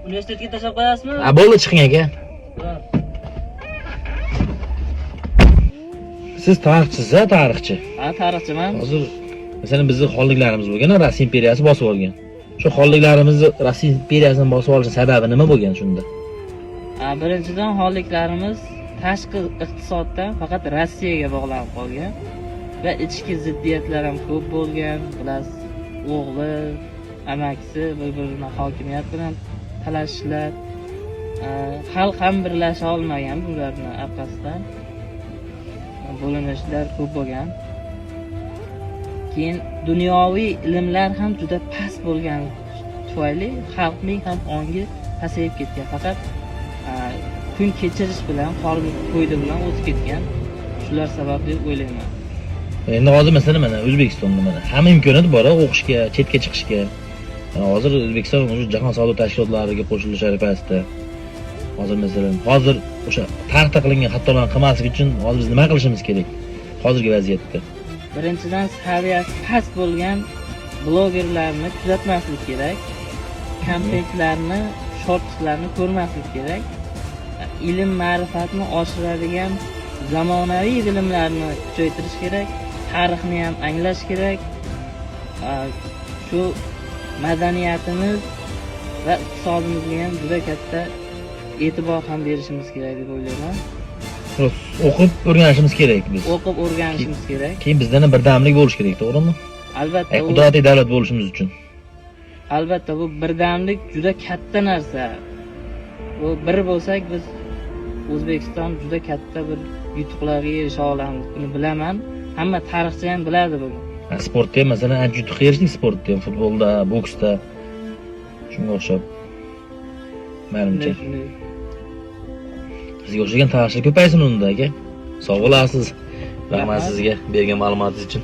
Universitetga tashlab qo'yasizmi? Bo'ldi, chiqing aka. Siz tarixchisiz, tarixchi. Ha, tarixchiman. Hozir masalan bizning xonliklarimiz bo'lgan, Rossiya imperiyasi bosib olgan. Shu xonliklarimizni Rossiya imperiyasidan bosib olish sababi nima bo'lgan shunda? Birinchidan xonliklarimiz tashqi iqtisoddan faqat Rossiyaga bog'lanib qolgan va ichki ziddiyatlar ham ko'p bo'lgan. Bilasiz, o'g'li, amakisi bir-birini hokimiyat bilan talashishlar, xalq ham birlasha olmagan bularni orqasidan bo'linishlar ko'p bo'lgan. Keyin dunyoviy ilmlar ham juda past bo'lgan tufayli xalqning ham ongi pasayib ketgan. Faqat kun kechirish bilan, qorni to'ydi bilan o'tib ketgan. Shular sababli o'ylayman. Endi hozir masalan mana O'zbekistonda mana hamma imkoniyat bor o'qishga, chetga chiqishga. Hozir O'zbekiston o'sha jahon savdo tashkilotlariga qo'shilish arafasida. Hozir o'sha tarixda qilingan xatolarni qilmaslik uchun hozir biz nima qilishimiz kerak? Hozirgi vaziyatda. Birinchidan saviyasi past bo'lgan blogerlarni kuzatmaslik kerak. Kontentlarni, shortlarni ko'rmaslik kerak. Ilm ma'rifatni oshiradigan zamonaviy bilimlarni kuchaytirish kerak. Tarixni ham anglash kerak. Shu madaniyatimiz va iqtisodimizga ham juda katta e'tibor ham berishimiz kerak deb o'ylayman. O'qib o'rganishimiz kerak biz. O'qib o'rganishimiz kerak. Keyin bizdan ham birdamlik bo'lish kerak, to'g'rimi? Albatta. Qudratli davlat bo'lishimiz uchun. Albatta, bu birdamlik juda katta narsa. Bu bir bo'lsak biz O'zbekiston juda katta bir yutuqlarga erisha olamiz. Buni bilaman. Hamma tarixchi ham biladi buni. Sportda ham masalan ancha yutuqqa erishdik, sportda ham, futbolda, boksda. Shunga o'xshab. Menimcha. Sizga o'xshagan tarixchilar ko'paysin unda aka. Sog' bo'lasiz. Rahmat sizga bergan ma'lumotingiz uchun.